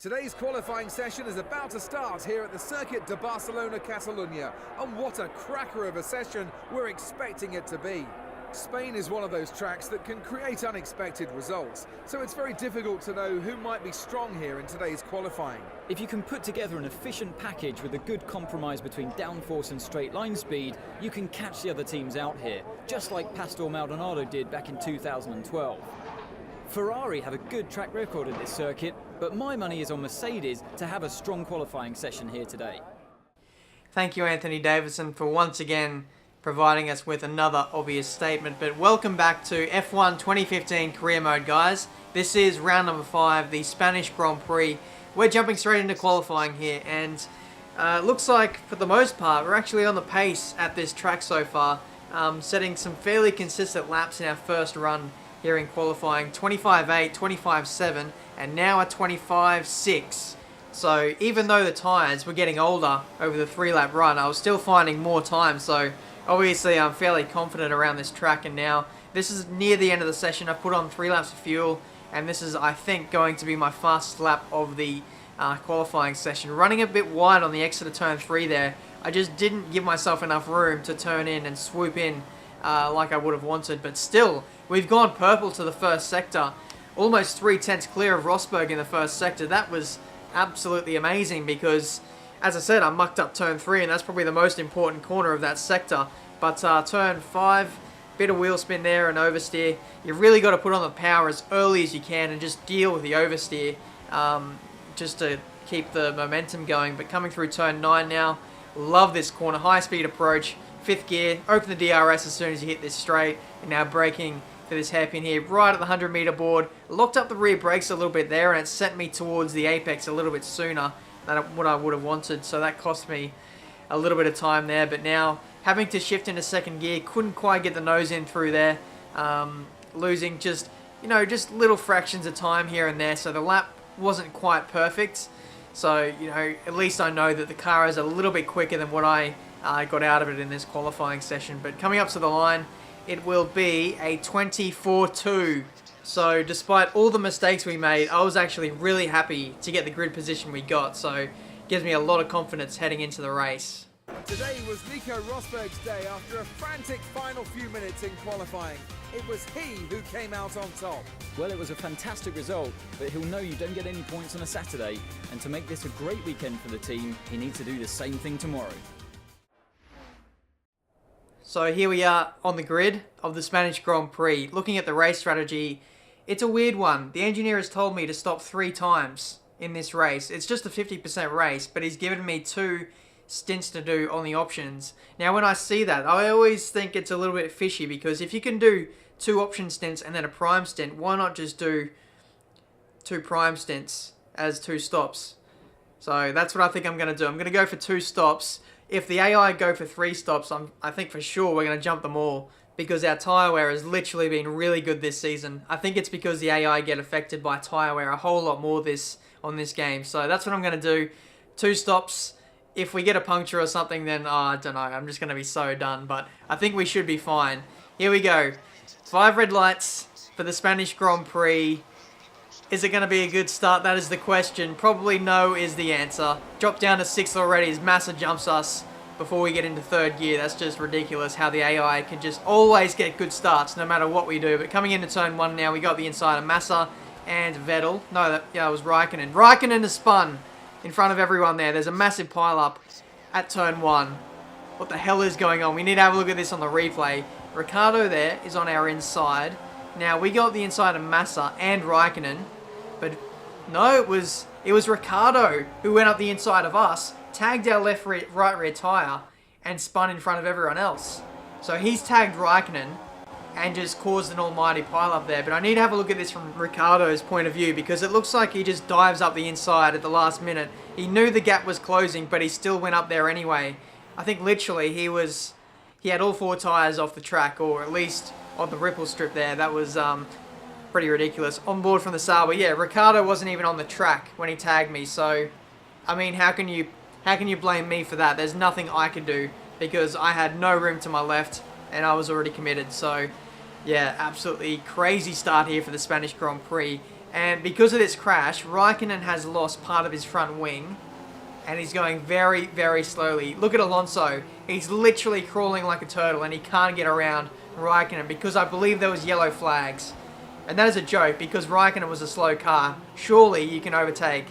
Today's qualifying session is about to start here at the Circuit de Barcelona, Catalunya, and what a cracker of a session we're expecting it to be. Spain is one of those tracks that can create unexpected results, so it's very difficult to know who might be strong here in today's qualifying. If you can put together an efficient package with a good compromise between downforce and straight line speed, you can catch the other teams out here, just like Pastor Maldonado did back in 2012. Ferrari have a good track record at this circuit, but my money is on Mercedes to have a strong qualifying session here today. Thank you, Anthony Davidson, for once again providing us with another obvious statement. But welcome back to F1 2015 Career Mode, guys. This is round number 5, the Spanish Grand Prix. We're jumping straight into qualifying here, and looks like, for the most part, we're actually on the pace at this track so far, setting some fairly consistent laps in our first run here in qualifying. 25.8, 25.7, and now a 25.6. So even though the tyres were getting older over the 3-lap run, I was still finding more time. So obviously I'm fairly confident around this track, and now this is near the end of the session. I've put on 3 laps of fuel, and this is, I think, going to be my fastest lap of the qualifying session. Running a bit wide on the exit of turn 3 there. I just didn't give myself enough room to turn in and swoop in like I would have wanted, but still, we've gone purple to the first sector. Almost 3/10 clear of Rosberg in the first sector. That was absolutely amazing because, as I said, I mucked up turn 3, and that's probably the most important corner of that sector. But turn 5, bit of wheel spin there and oversteer. You really got to put on the power as early as you can and just deal with the oversteer just to keep the momentum going. But coming through turn 9 now, love this corner. High speed approach, 5th gear, open the DRS as soon as you hit this straight, and now braking for this hairpin here, right at the 100-meter board. Locked up the rear brakes a little bit there, and it sent me towards the apex a little bit sooner than what I would have wanted, so that cost me a little bit of time there. But now, having to shift into 2nd gear, couldn't quite get the nose in through there, losing just little fractions of time here and there, so the lap wasn't quite perfect. So, at least I know that the car is a little bit quicker than what I got out of it in this qualifying session. But coming up to the line, it will be a 24.2. So despite all the mistakes we made, I was actually really happy to get the grid position we got. So it gives me a lot of confidence heading into the race. Today was Nico Rosberg's day after a frantic final few minutes in qualifying. It was he who came out on top. Well, it was a fantastic result, but he'll know you don't get any points on a Saturday, and to make this a great weekend for the team, he needs to do the same thing tomorrow. So here we are on the grid of the Spanish Grand Prix. Looking at the race strategy, it's a weird one. The engineer has told me to stop 3 times in this race. It's just a 50% race, but he's given me 2 stints to do on the options. Now when I see that, I always think it's a little bit fishy, because if you can do 2 option stints and then a prime stint, why not just do 2 prime stints as 2 stops? So that's what I think I'm going to do. I'm going to go for 2 stops. If the AI go for 3 stops, I think for sure we're going to jump them all, because our tyre wear has literally been really good this season. I think it's because the AI get affected by tyre wear a whole lot more on this game. So that's what I'm going to do. 2 stops. If we get a puncture or something, then I don't know. I'm just going to be so done. But I think we should be fine. Here we go. 5 red lights for the Spanish Grand Prix. Is it going to be a good start? That is the question. Probably no is the answer. Drop down to 6th already as Massa jumps us before we get into 3rd gear. That's just ridiculous how the AI can just always get good starts no matter what we do. But coming into turn 1 now, we got the inside of Massa and Vettel. No, that was Raikkonen. Raikkonen has spun in front of everyone there. There's a massive pile-up at turn 1. What the hell is going on? We need to have a look at this on the replay. Ricciardo there is on our inside. Now, we got the inside of Massa and Raikkonen, but no, it was Ricciardo who went up the inside of us, tagged our right rear tyre, and spun in front of everyone else. So he's tagged Raikkonen and just caused an almighty pile-up there. But I need to have a look at this from Ricciardo's point of view, because it looks like he just dives up the inside at the last minute. He knew the gap was closing, but he still went up there anyway. I think literally he had all 4 tyres off the track, or at least on the ripple strip there. That was pretty ridiculous. On board from the start, but yeah, Ricciardo wasn't even on the track when he tagged me. So, I mean, how can you blame me for that? There's nothing I could do, because I had no room to my left and I was already committed. So, yeah, absolutely crazy start here for the Spanish Grand Prix. And because of this crash, Raikkonen has lost part of his front wing. And he's going very, very slowly. Look at Alonso. He's literally crawling like a turtle and he can't get around Raikkonen because I believe there was yellow flags. And that is a joke because Raikkonen was a slow car. Surely you can overtake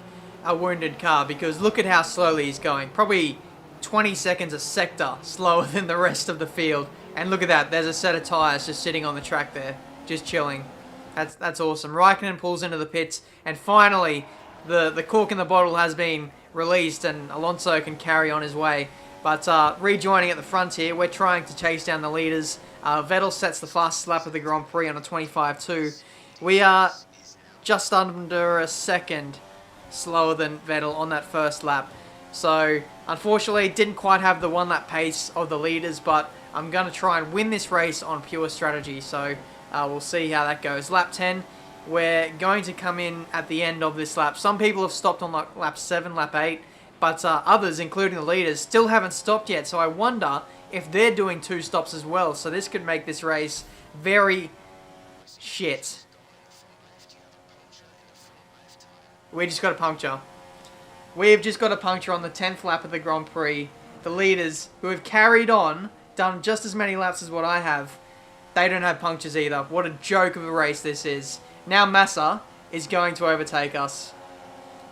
a wounded car because look at how slowly he's going. Probably 20 seconds a sector slower than the rest of the field. And look at that. There's a set of tyres just sitting on the track there. Just chilling. That's awesome. Raikkonen pulls into the pits. And finally, the cork in the bottle has been released and Alonso can carry on his way. But rejoining at the front here, we're trying to chase down the leaders. Vettel sets the fastest lap of the Grand Prix on a 25.2. We are just under a second slower than Vettel on that first lap. So, unfortunately, didn't quite have the one lap pace of the leaders, but I'm going to try and win this race on pure strategy. So, we'll see how that goes. Lap 10. We're going to come in at the end of this lap. Some people have stopped on like lap 7, lap 8, but others, including the leaders, still haven't stopped yet. So I wonder if they're doing 2 stops as well. So this could make this race very shit. We just got a puncture. We've just got a puncture on the 10th lap of the Grand Prix. The leaders, who have carried on, done just as many laps as what I have, they don't have punctures either. What a joke of a race this is. Now Massa is going to overtake us.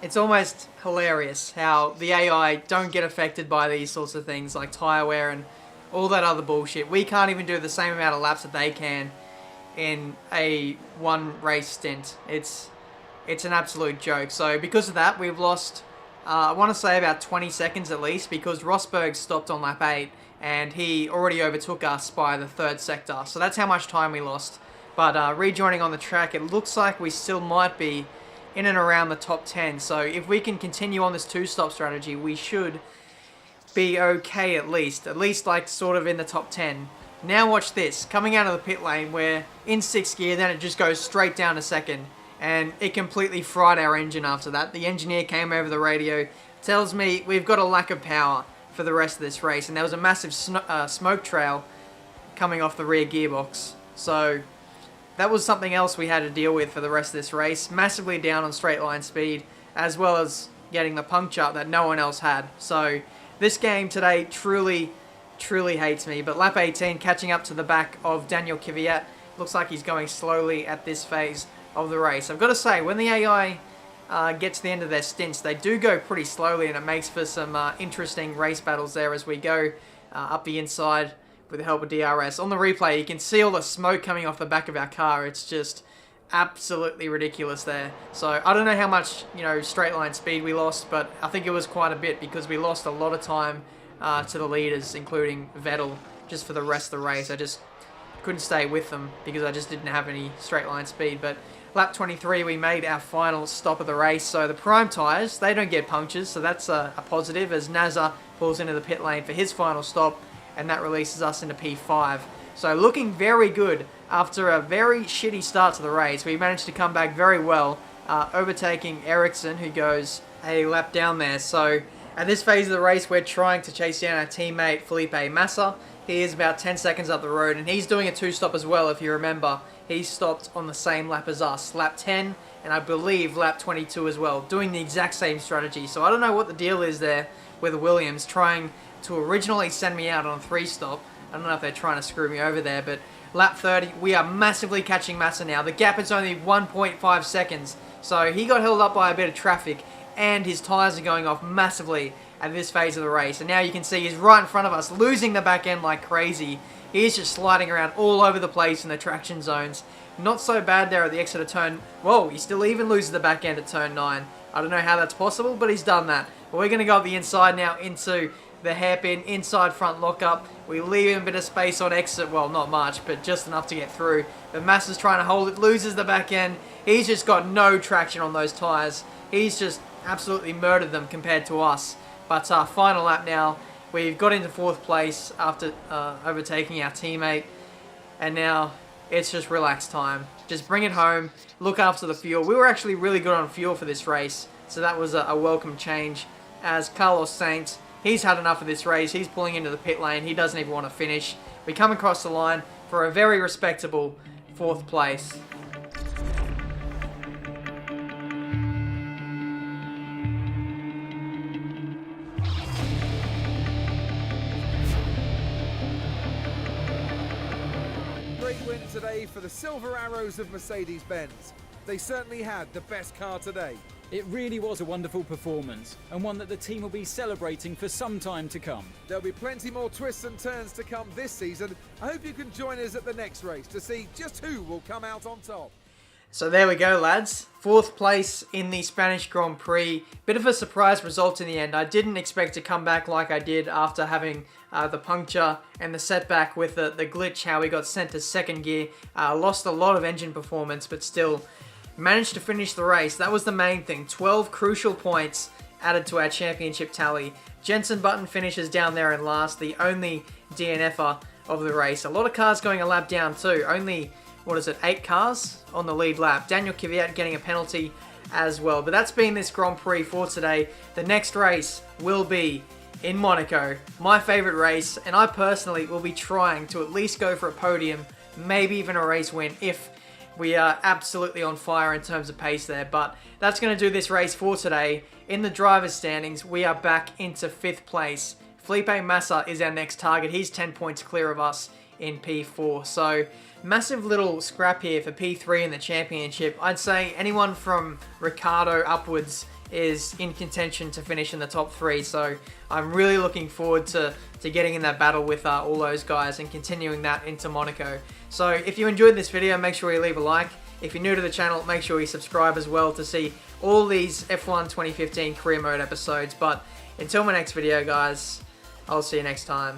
It's almost hilarious how the AI don't get affected by these sorts of things like tyre wear and all that other bullshit. We can't even do the same amount of laps that they can in a one race stint. It's an absolute joke. So because of that, we've lost, I want to say about 20 seconds at least because Rosberg stopped on lap 8 and he already overtook us by the 3rd sector. So that's how much time we lost. But rejoining on the track, it looks like we still might be in and around the top 10. So if we can continue on this 2-stop strategy, we should be okay at least like sort of in the top 10. Now watch this. Coming out of the pit lane, we're in 6th gear, then it just goes straight down to 2nd. And it completely fried our engine after that. The engineer came over the radio, tells me we've got a lack of power for the rest of this race. And there was a massive smoke trail coming off the rear gearbox. So that was something else we had to deal with for the rest of this race. Massively down on straight line speed, as well as getting the puncture that no one else had. So this game today truly hates me. But lap 18, catching up to the back of Daniel Kvyat. Looks like he's going slowly at this phase of the race. I've got to say, when the AI get to the end of their stints, they do go pretty slowly, and it makes for some interesting race battles there as we go up the inside with the help of DRS. On the replay, you can see all the smoke coming off the back of our car. It's just absolutely ridiculous there. So I don't know how much, straight line speed we lost, but I think it was quite a bit because we lost a lot of time to the leaders, including Vettel, just for the rest of the race. I just couldn't stay with them because I just didn't have any straight line speed. But lap 23, we made our final stop of the race. So the prime tyres, they don't get punctures, so that's a positive as Nazar pulls into the pit lane for his final stop, and that releases us into P5. So looking very good after a very shitty start to the race. We managed to come back very well, overtaking Ericsson, who goes a lap down there. So at this phase of the race, we're trying to chase down our teammate Felipe Massa. He is about 10 seconds up the road, and he's doing a 2-stop as well, if you remember. He stopped on the same lap as us, lap 10, and I believe lap 22 as well, doing the exact same strategy. So I don't know what the deal is there with Williams trying to originally send me out on a 3-stop. I don't know if they're trying to screw me over there, but lap 30, we are massively catching Massa now. The gap is only 1.5 seconds, so he got held up by a bit of traffic, and his tyres are going off massively at this phase of the race. And now you can see he's right in front of us, losing the back end like crazy. He's just sliding around all over the place in the traction zones. Not so bad there at the exit of turn. Whoa, he still even loses the back end at turn 9. I don't know how that's possible, but he's done that. But we're going to go up the inside now into the hairpin, inside front lockup. We leave him a bit of space on exit. Well, not much, but just enough to get through. But Massa's trying to hold it, loses the back end. He's just got no traction on those tyres. He's just absolutely murdered them compared to us. But final lap now. We've got into 4th place after overtaking our teammate. And now it's just relaxed time. Just bring it home. Look after the fuel. We were actually really good on fuel for this race. So that was a welcome change. As Carlos Sainz, he's had enough of this race. He's pulling into the pit lane. He doesn't even want to finish. We come across the line for a very respectable 4th place. win today for the Silver Arrows of Mercedes-Benz. They certainly had the best car today. It really was a wonderful performance, and one that the team will be celebrating for some time to come. There'll be plenty more twists and turns to come this season. I hope you can join us at the next race to see just who will come out on top. So there we go, lads. 4th place in the Spanish Grand Prix. Bit of a surprise result in the end. I didn't expect to come back like I did after having the puncture and the setback with the glitch, how we got sent to 2nd gear. Lost a lot of engine performance, but still managed to finish the race. That was the main thing. 12 crucial points added to our championship tally. Jenson Button finishes down there in last, the only DNFer of the race. A lot of cars going a lap down too. Only, 8 cars on the lead lap. Daniel Kvyat getting a penalty as well. But that's been this Grand Prix for today. The next race will be in Monaco. My favourite race, and I personally will be trying to at least go for a podium, maybe even a race win if we are absolutely on fire in terms of pace there. But that's going to do this race for today. In the driver's standings, we are back into 5th place. Felipe Massa is our next target. He's 10 points clear of us in P4. So massive little scrap here for P3 in the championship. I'd say anyone from Ricciardo upwards is in contention to finish in the top 3. So I'm really looking forward to getting in that battle with all those guys and continuing that into Monaco. So if you enjoyed this video, make sure you leave a like. If you're new to the channel, make sure you subscribe as well to see all these F1 2015 career mode episodes. But until my next video, guys, I'll see you next time.